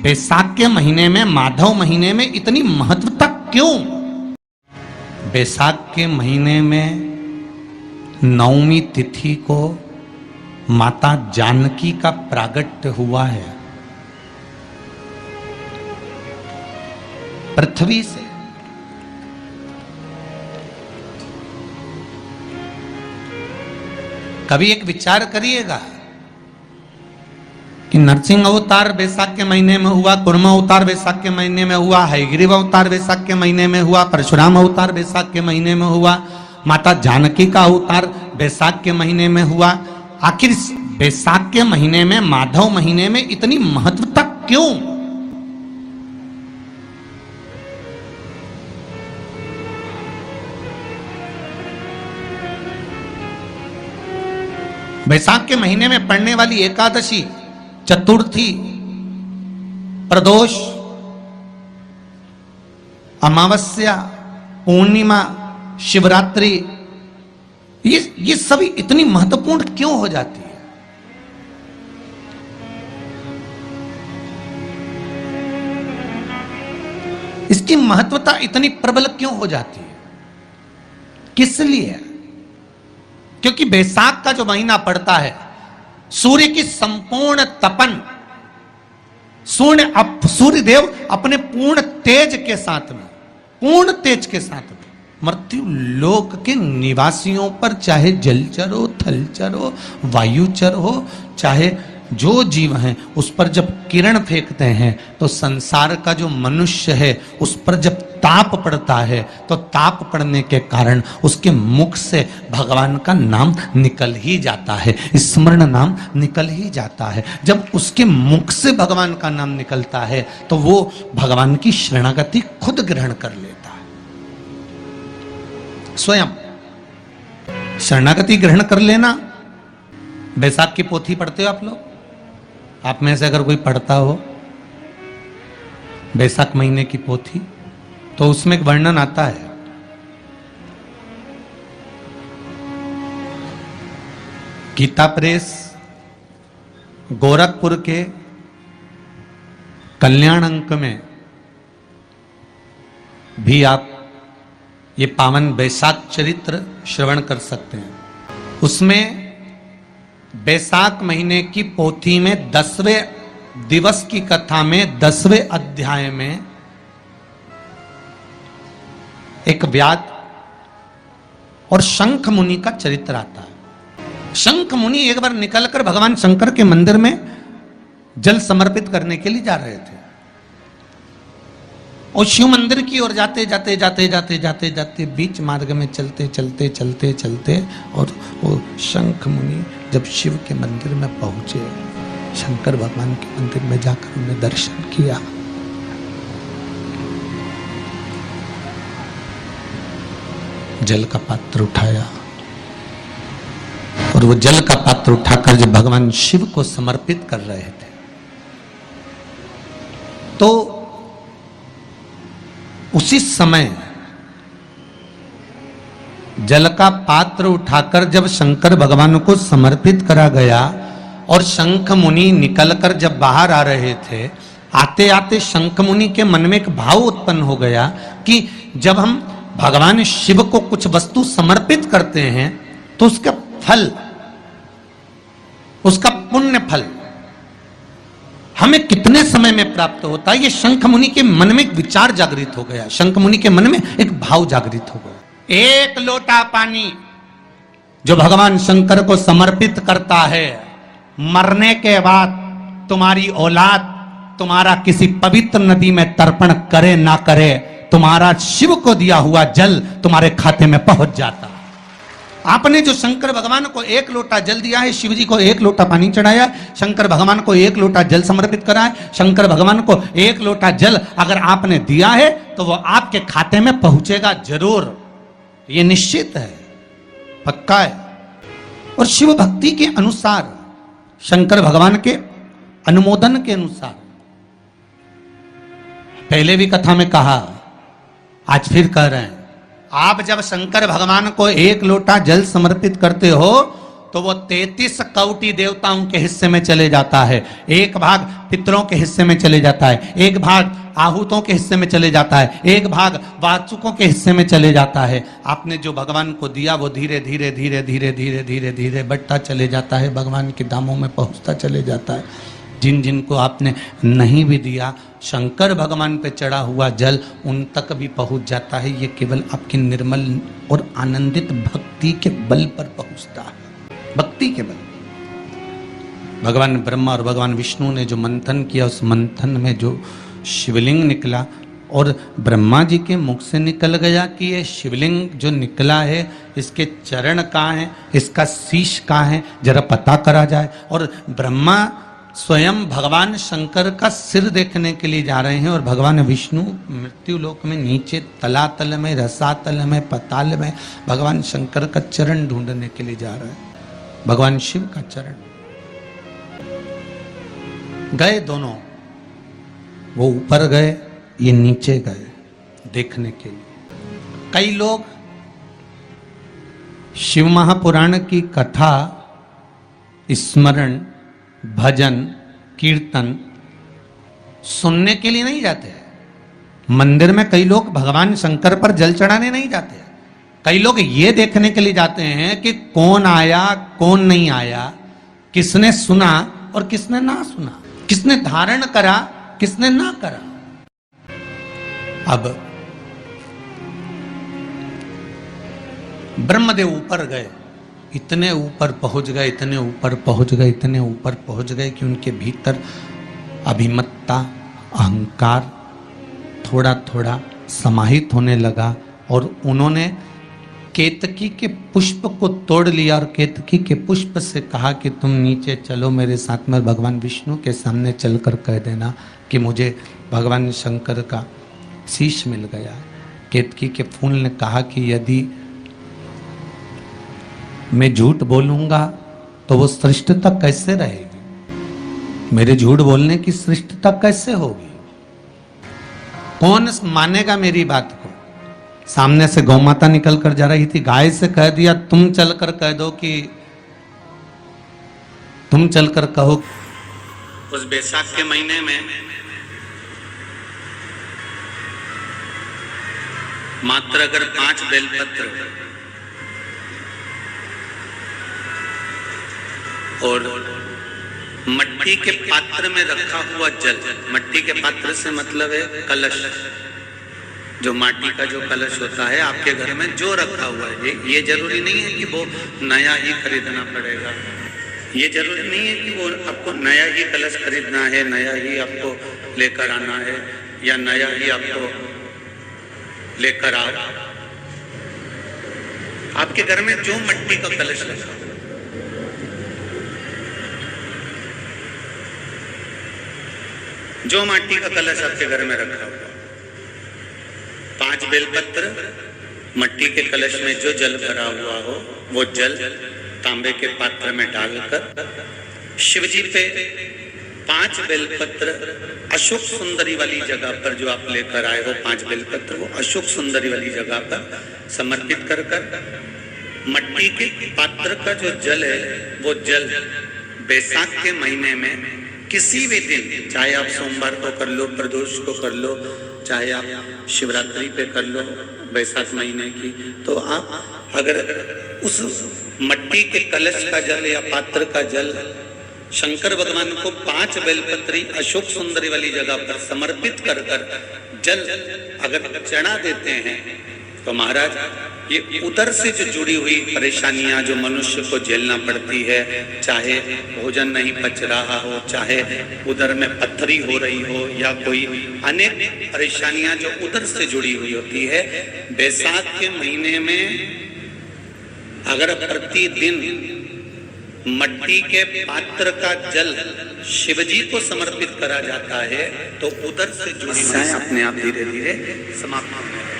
बैसाख के महीने में, माधव महीने में इतनी महत्वता क्यों? बैसाख के महीने में नवमी तिथि को माता जानकी का प्रागट्य हुआ है पृथ्वी से। कभी एक विचार करिएगा कि नरसिंह अवतार बैसाख के महीने में हुआ, कुर्म अवतार बैसाख के महीने में हुआ, हयग्रीव अवतार बैसाख के महीने में हुआ, परशुराम अवतार बैसाख के महीने में हुआ, माता जानकी का अवतार बैसाख के महीने में हुआ। आखिर बैसाख के महीने में, माधव महीने में इतनी महत्वता क्यों? बैसाख के महीने में पड़ने वाली एकादशी, चतुर्थी, प्रदोष, अमावस्या, पूर्णिमा, शिवरात्रि, ये सभी इतनी महत्वपूर्ण क्यों हो जाती है? इसकी महत्वता इतनी प्रबल क्यों हो जाती है? किस लिए? क्योंकि बैसाख का जो महीना पड़ता है, सूर्य की संपूर्ण तपन, सूर्यदेव अपने पूर्ण तेज के साथ में, पूर्ण तेज के साथ में मृत्यु लोक के निवासियों पर, चाहे जलचर हो, थलचर हो, वायुचर हो, चाहे जो जीव हैं, उस पर जब किरण फेंकते हैं तो संसार का जो मनुष्य है उस पर जब ताप पड़ता है तो ताप पड़ने के कारण उसके मुख से भगवान का नाम निकल ही जाता है, स्मरण नाम निकल ही जाता है। जब उसके मुख से भगवान का नाम निकलता है तो वो भगवान की शरणागति खुद ग्रहण कर लेता है, स्वयं शरणागति ग्रहण कर लेना। बैसाख की पोथी पढ़ते हो आप लोग? आप में से अगर कोई पढ़ता हो बैसाख महीने की पोथी, तो उसमें एक वर्णन आता है गीता प्रेस गोरखपुर के कल्याण अंक में भी आप ये पावन बैसाख चरित्र श्रवण कर सकते हैं। उसमें बैसाख महीने की पोथी में 10वें दिवस की कथा में 10वें अध्याय में एक व्याध और शंख मुनि का चरित्र आता है। शंख मुनि एक बार निकलकर भगवान शंकर के मंदिर में जल समर्पित करने के लिए जा रहे थे और शिव मंदिर की ओर जाते जाते जाते जाते जाते जाते बीच मार्ग में चलते चलते चलते चलते और वो शंख मुनि जब शिव के मंदिर में पहुंचे, शंकर भगवान के मंदिर में जाकर उन्हें दर्शन किया, जल का पात्र उठाया और वो जल का पात्र उठाकर जब भगवान शिव को समर्पित कर रहे थे तो उसी समय जल का पात्र उठाकर जब शंकर भगवान को समर्पित करा गया और शंख मुनि निकलकर जब बाहर आ रहे थे, आते आते शंख मुनि के मन में एक भाव उत्पन्न हो गया कि जब हम भगवान शिव को कुछ वस्तु समर्पित करते हैं तो उसका फल, उसका पुण्य फल हमें कितने समय में प्राप्त होता है। ये शंख मुनि के मन में एक विचार जागृत हो गया, शंख मुनि के मन में एक भाव जागृत हो गया। एक लोटा पानी जो भगवान शंकर को समर्पित करता है, मरने के बाद तुम्हारी औलाद तुम्हारा किसी पवित्र नदी में तर्पण करे ना करे, तुम्हारा शिव को दिया हुआ जल तुम्हारे खाते में पहुंच जाता। आपने जो शंकर भगवान को एक लोटा जल दिया है, शिव जी को एक लोटा पानी चढ़ाया, शंकर भगवान को एक लोटा जल समर्पित करा है, शंकर भगवान को एक लोटा जल अगर आपने दिया है तो वो आपके खाते में पहुंचेगा जरूर, ये निश्चित है, पक्का है। और शिव भक्ति के अनुसार, शंकर भगवान के अनुमोदन के अनुसार, पहले भी कथा में कहा, आज फिर कह रहे हैं, आप जब शंकर भगवान को एक लोटा जल समर्पित करते हो तो वो 33 कौटि देवताओं के हिस्से में चले जाता है, एक भाग पितरों के हिस्से में चले जाता है, एक भाग आहूतों के हिस्से में चले जाता है, एक भाग वाचुकों के हिस्से में चले जाता है। आपने जो भगवान को दिया वो धीरे धीरे धीरे धीरे धीरे धीरे धीरे बढ़ता चले जाता है, भगवान के धामों में पहुंचता चले जाता है। जिन जिन को आपने नहीं भी दिया, शंकर भगवान पे चढ़ा हुआ जल उन तक भी पहुंच जाता है। ये केवल आपकी निर्मल और आनंदित भक्ति के बल पर पहुंचता है, भक्ति के बल। भगवान ब्रह्मा और भगवान विष्णु ने जो मंथन किया, उस मंथन में जो शिवलिंग निकला और ब्रह्मा जी के मुख से निकल गया कि ये शिवलिंग जो निकला है इसके चरण कहाँ हैं, इसका शीश कहाँ है, जरा पता करा जाए। और ब्रह्मा स्वयं भगवान शंकर का सिर देखने के लिए जा रहे हैं और भगवान विष्णु मृत्यु लोक में नीचे तलातल में, रसातल में, पताल में भगवान शंकर का चरण ढूंढने के लिए जा रहे हैं, भगवान शिव का चरण। गए दोनों, वो ऊपर गए, ये नीचे गए देखने के लिए। कई लोग शिव महापुराण की कथा, स्मरण, भजन, कीर्तन सुनने के लिए नहीं जाते। मंदिर में कई लोग भगवान शंकर पर जल चढ़ाने नहीं जाते। कई लोग ये देखने के लिए जाते हैं कि कौन आया कौन नहीं आया, किसने सुना और किसने ना सुना, किसने धारण करा किसने ना करा। अब ब्रह्मदेव ऊपर गए, इतने ऊपर पहुंच गए, इतने ऊपर पहुंच गए, इतने ऊपर पहुंच गए कि उनके भीतर अभिमत्ता, अहंकार थोड़ा थोड़ा समाहित होने लगा और उन्होंने केतकी के पुष्प को तोड़ लिया और केतकी के पुष्प से कहा कि तुम नीचे चलो मेरे साथ में। भगवान विष्णु के सामने चलकर कह देना कि मुझे भगवान शंकर का शीश मिल गया है। केतकी के फूल ने कहा कि यदि मैं झूठ बोलूंगा तो वो श्रेष्ठता कैसे रहेगी, मेरे झूठ बोलने की श्रेष्ठता कैसे होगी, कौन मानेगा मेरी बात को। सामने से गौ माता निकल कर जा रही थी, गाय से कह दिया तुम चलकर कह दो कि तुम चलकर कहो उस बैसाख के महीने में मात्र अगर 5 बेलपत्र और मट्टी के पात्र में रखा हुआ जल, मट्टी के पात्र से मतलब है कलश, जो माटी का जो कलश होता है आपके घर में जो रखा हुआ है, ये जरूरी नहीं है कि वो नया ही खरीदना पड़ेगा, ये जरूरी नहीं है कि वो आपको नया ही कलश खरीदना है, नया ही आपको लेकर आना है या नया ही आपको लेकर आओ। आपके घर में जो मट्टी का कलश रखा, जो माटी का कलश आपके घर में रखा हुआ, 5 बेलपत्र, मट्टी के कलश में जो जल भरा हुआ हो वो जल तांबे के पात्र में डालकर शिवजी पे 5 बेलपत्र अशोक सुंदरी वाली जगह पर जो आप लेकर आए हो, 5 बेलपत्र वो अशोक सुंदरी वाली जगह पर समर्पित कर मट्टी के पात्र का जो जल है वो जल बैसाख के महीने में किसी भी दिन, चाहे आप सोमवार को कर लो, प्रदोष को कर लो, चाहे आप शिवरात्रि पे कर लो बैसाख महीने की, तो आप अगर उस मट्टी के कलश का जल या पात्र का जल शंकर भगवान को 5 बेलपत्री अशोक सुंदरी वाली जगह पर समर्पित कर जल अगर चढ़ा देते हैं तो महाराज ये उधर से जो जुड़ी हुई परेशानियां जो मनुष्य को झेलना पड़ती है, चाहे भोजन नहीं पच रहा हो, चाहे उधर में पत्थरी हो रही हो या कोई अनेक परेशानियां जो उधर से जुड़ी हुई होती है, बैसाख के महीने में अगर प्रतिदिन मट्टी के पात्र का जल शिवजी को समर्पित करा जाता है तो उधर से जुड़ी अपने आप धीरे धीरे समाप्त होने